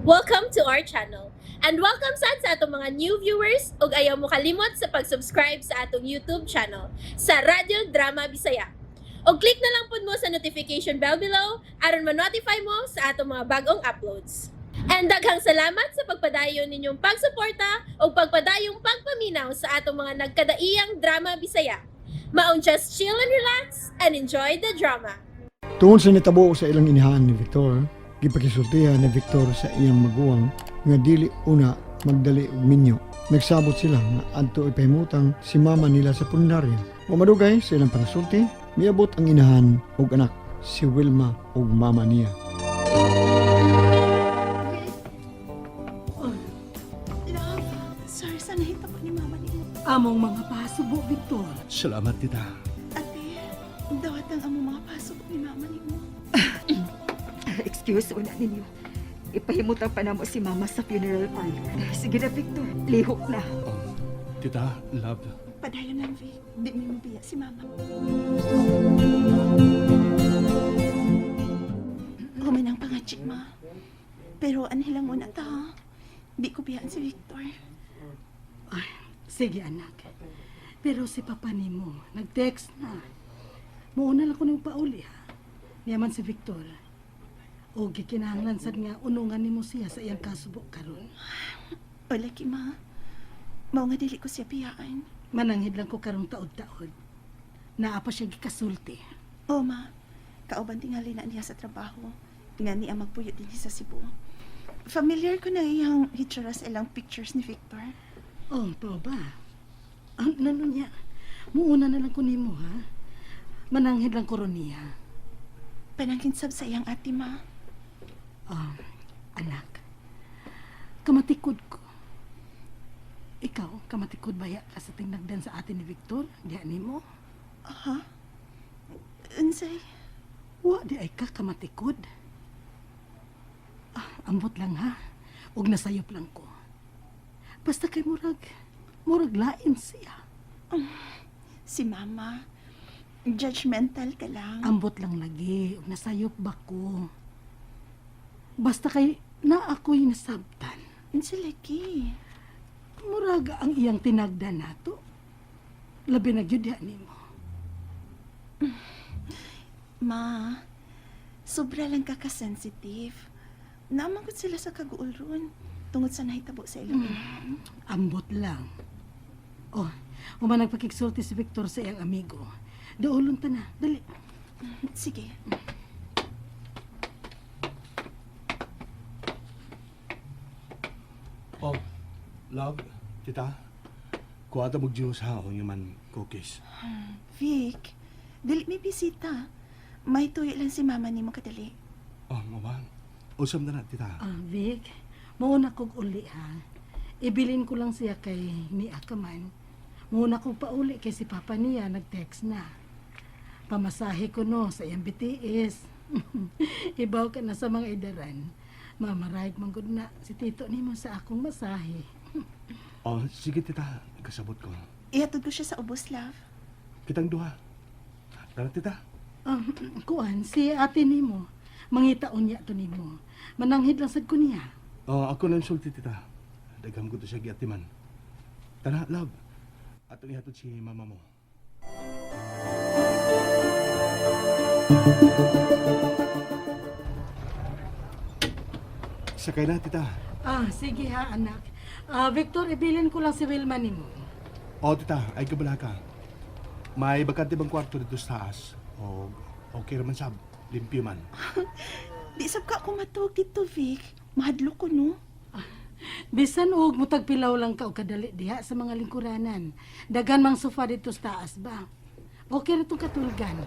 Welcome to our channel. And welcome sa atong mga new viewers ug ayaw mo kalimot sa pag-subscribe sa atong YouTube channel sa Radio Drama Bisaya. O click na lang pud mo sa notification bell below aron ma-notify mo sa atong mga bagong uploads. And daghang salamat sa pagpadayon ninyong pagsuporta o pagpadayong pagpaminaw sa atong mga nagkadaiyang drama Bisaya. Maong just chill and relax and enjoy the drama. Tungod sa nitabo sa ilang inihaan ni Victor, gipakisultihan ni Victor sa iyang maguwang nga dili una magdali og minyo. Nagsabot sila nga adto ipahimutang si mama nila sa pundarya. O madugay sa ilang panasulti, miabot ang inahan og anak, si Wilma ug mama niya. Love, sorry sa nahita ko ni mama niyo. Among mga pasubo, Victor. Salamat, tita. Ate, dawat ang among mga pasok ni mama niyo. Excuse una ninyo. Ipahimutan pa na mo si Mama sa funeral parlor. Sige na, Victor. Lihok na. Tita, love. Padayon lang, Vic. Di mo mabiya si mama. Human ang pangachik, ma. Pero anhilang muna ta, ha? Di ko biyaan si Victor. Ay, sige anak. Pero si papa ni mo, nag-text na. Muuna lang ko nang pauli ha. Niyaman si Victor. O gikinahanglan sad nga unungan nimo siya sa iyang kasubo karon. O laki, ma. Mao nga dili ko siya biyaan. Mananghid lang ko karong taod-taod. Naa pa siya gikasulti. O, ma. Kauban tingali na niya sa trabaho. Nga niya magpuyot din sa Cebu. Familiar ko na iyang hitsura sa ilang pictures ni Victor. Oh, pao ba? Ang nano niya. Muuna na lang ko nimo ha. Mananghid lang ko ron niya. Panangkinsab sa iyang ati, ma. Anak, kamatikod ko. Ikaw, kamatikod ba ya ka sa tinagdan sa atin ni Victor? Diyan ni mo? Ha? Unsay? Wa di ay ka kamatikod. Ambot lang ha. Ug nasayop lang ko. Basta kay murag lain siya. Si mama. Judgmental ka lang. Ambot lang lagi. Ug nasayop ba ko. Basta kay na ako'y nasabtan. Unsay lagi? Murag ang iyang tinagdan nato. Labi na gyud ni mo. Ma, sobra lang ka ka-sensitive. Naman ko sila sa kaguulron. Tungod sa nahitabo sa ilang inahan. Ambot lang. Oh, human nagpakigsulti si Victor sa iyang amigo. Daulon ta na. Dali. Sige. Oh, love, tita. Kuwata mong juice ha, o man cookies. Vic, dili may bisita. May tuyo lang si mama ni mo kadali. Oh, mawang. Usam na na, tita. Vic, mauna kog uli ha. Ibilin ko lang siya kay ni Akaman. Mauna kog pauli kay si Papa niya nag-text na. Pamasahe ko no sa iyang BTS. Ibaw ka na sa mga idaran. Mamarayag manggod na si tito ni mo sa akong masahe. Oh, sige, tita. Kasabot ko. Ihatod ko siya sa ubos, love. Kitang duha. Tara, tita. Kuan, si ate ni mo. Mangitaon niya to ni mo. Mananghid lang sad ko niya. Oh, ako na sulti, tita. Dagham ko to siya giatiman. Tara, love. Ato ihatod si mama mo. Sakay na, tita. Sige ha, anak. Victor, ibilin ko lang si Wilma ni mo. O, tita, ay kabala ka. May bakante bang kwarto dito sa taas? O, okay naman sab. Limpyo man. Di sab ka ako matuog dito, Vic. Mahadlo ko, no? Bisan og mutagpilaw lang ka o kadali diha sa mga lingkuranan. Dagan mang sofa dito sa taas ba? Okay na itong katulgan.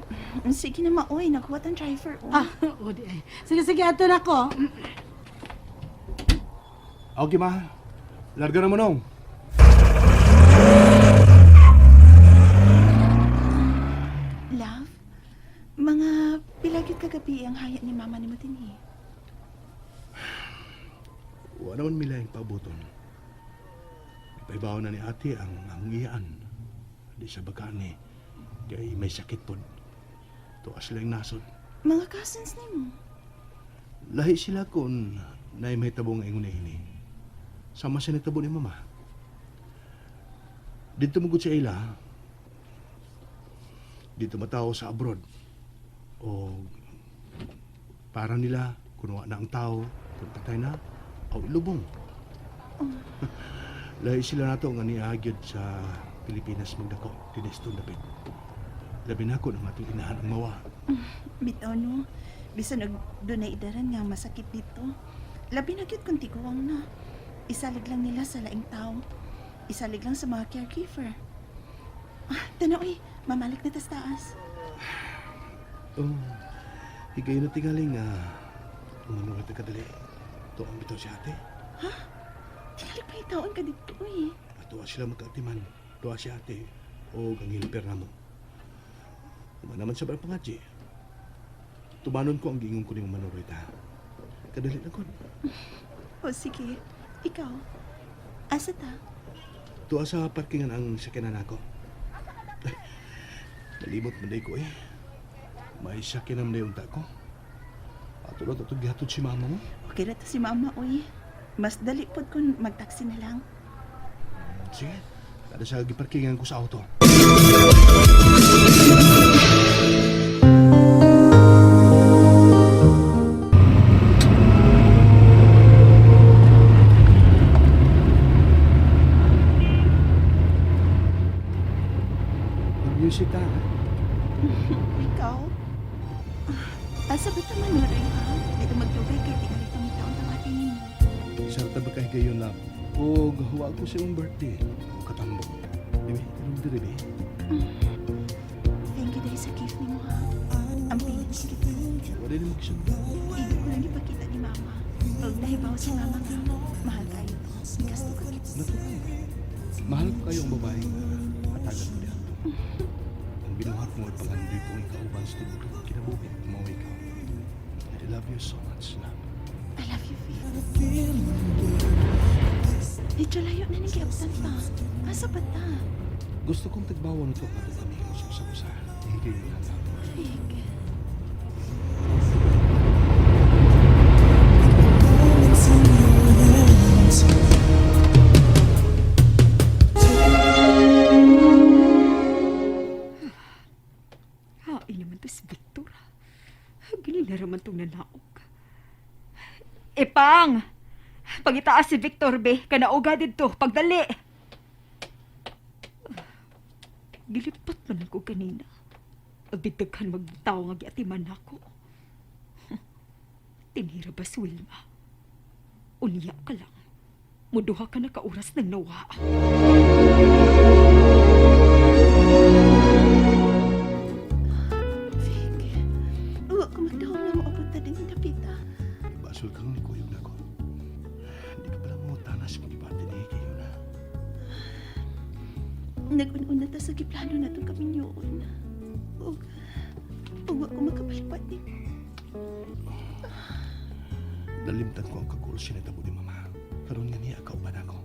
Sige na, maoy. Nakuha ang driver, oh. O di ay. Sige, ato na ko. Okay, ma. Larga na mo nung. Love, mga pilagit kagabi ang hayat ni mama ni Matini. Wala naman mila yung pabuton. Ipaibaw na ni ate ang iyaan. Di sa baka ni. Kaya may sakit po. Tuas lang nasod. Mga cousins ni mo. Lahi sila kon na may tabo nga ingon ini. Sama siya nagtabo ni mama. Dito mo sa ila, dito matao sa abroad. O para nila, kunuha na ang tao, kung patay na, o ilubong. Lahi sila nato nga niagyod sa Pilipinas magdako, tinestong dapit. Labi na ako ng atong inahan ang mawa. Bitaw no, bisan dunay idaran nga masakit dito. Labi na gyud kung tiguang na. Isalig lang nila sa laing tao. Isalig lang sa mga caregiver. Tanaw mamalik na tas taas. Oh, higay na tingaling nga umano na kadali. Ito ang bitaw si ate. Tingali pa itaon ka dito Atuwa sila magkaatiman. Tuwa si ate o ang hilper na mo. Uma naman sa barang pangadji. Tumanon ko ang gingon ko ni Manoroy ta. Kadali na ko. O sige, ikaw. Asa ta? Tuwa sa parkingan ang sakyanan ako. Nalimot man day ko May sakyanan na yung ko. Ato lang ito gihatod si mama mo. Okay na to si mama Mas dali pod kung magtaksi na lang. Sige, kada sa giparkingan ko sa auto. Music ka, ha? Ikaw? Asa ba ito Manoroy Dito magdugay kay tingali pangitaon tamatin ninyo. Isang tabi kay gayon lang. O gawa ko sa iyong birthday. O katambo. Dimi, anong diribi? Thank you dahil sa gift ni mo Ang pilit kita. Wala din mag-isang. Ido ko lang ipakita ni mama. Huwag dahil bawa si mama nga. Mahal kayo. Gasto ko kita. Natural. Mahal ko kayo ang babaeng matagal mo niya. Ang binuhat mo ay pangandoy kong ikauban sa tubig. Kinabuhi, umaway ka. And I love you so much, love. I love you, Vic. Medyo layo na nagiabsan pa. Asa ba ta? Gusto kong tagbawan ito at kami sa higay mo lang. Vic. Hain naman to si Victor. Ginila naman itong nanaog. Ipang! Pagitaas si Victor, be. Kanauga dito. Pagdali! Gilipat man ako kanina. Abitaghan magtaw nga giatiman ako. Tinira ba si Wilma? Unya ka lang. Muduha ka na kauras ng nawa. Vic. Huwag ko magdahong na maapunta din yung dapita. Basol kang nikuyog na ko. Hindi ka pala mutanas kung ibati ni kayo na. Nag-una ta sa giplano na itong kami yun. Huwag ko makapalipat din. Nalimtan ko ang kagul sinitabo ni mama. Karoon nga niya kauban ako.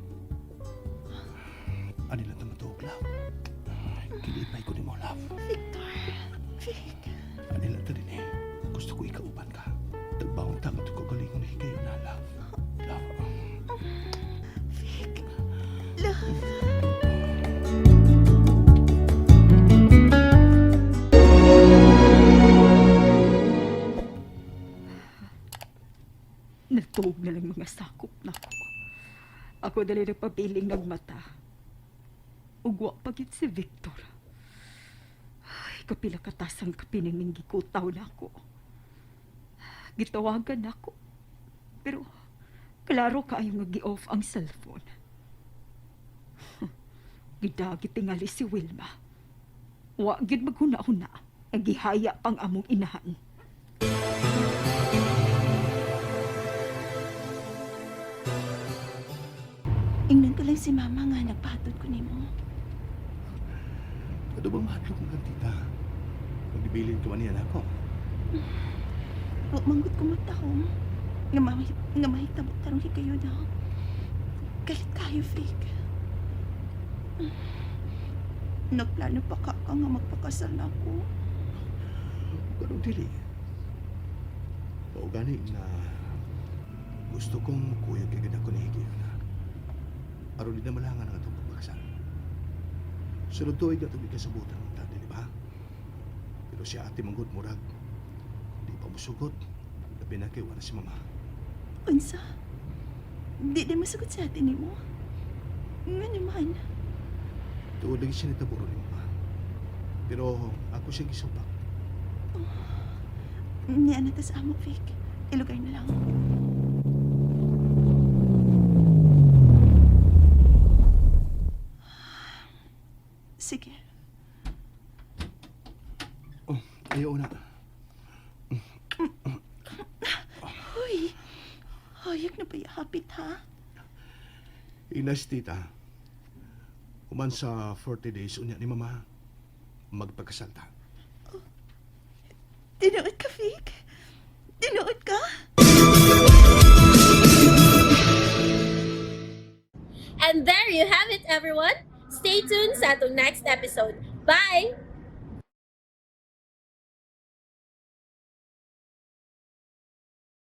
Ano lang naman ito, love? Kilipay ko ni mo, love. Victor. Vic. Ano lang ito din Gusto ko ikauban ka. Tagbawang tangat ko galingon na kayo na, love. Love. Vic. Love. Natuog na lang mga sakop na ko. Ako dali nagpapiling ng mata. Ugwa pagit si Victor. Ay, kapila katasang kapining gikutaw na ako. Gitawagan ako. Pero, klaro kaayo nga gi-off ang cellphone. Gidagi tingali si Wilma. Wa gid maghuna-huna. Gihaya pang among inahan. Ingnan ko lang si mama nga nagpahatod ko ni mo. Ano bang mahadlok ng kantita? Kung bibilin ko man yan ako. Huwag manggut ko matahong. Nga mahitabo tarong hikayo na. Galit kayo, Vic. Nagplano pa ka nga magpakasal na ako. Ganun dili. O gani na gusto kong kuyog kay ganda ko ni Higi na. Aron di na malangan ang atong pagpakasal. Sunod tuig na tubig kasabutan ng tadi, di ba? Pero siya ate manggod murag. Di pa musugot. Labi na kay wala si mama. Unsa? Di masugot sa atin ni mo. Nga naman. Tuod lagi siya nitaburo ni mama. Pero ako siya gisupak. Niya na ta sa amo, Vic. Ilugay na lang. Sige. Oh, ayaw na. Hoy! Hayag na ba hapit, ha? Inas tita. Human sa 40 days unya ni mama. Magpagkasalta. Tinuod ka, Vic? Tinuod ka? And there you have it, everyone. Stay tuned sa atong next episode. Bye!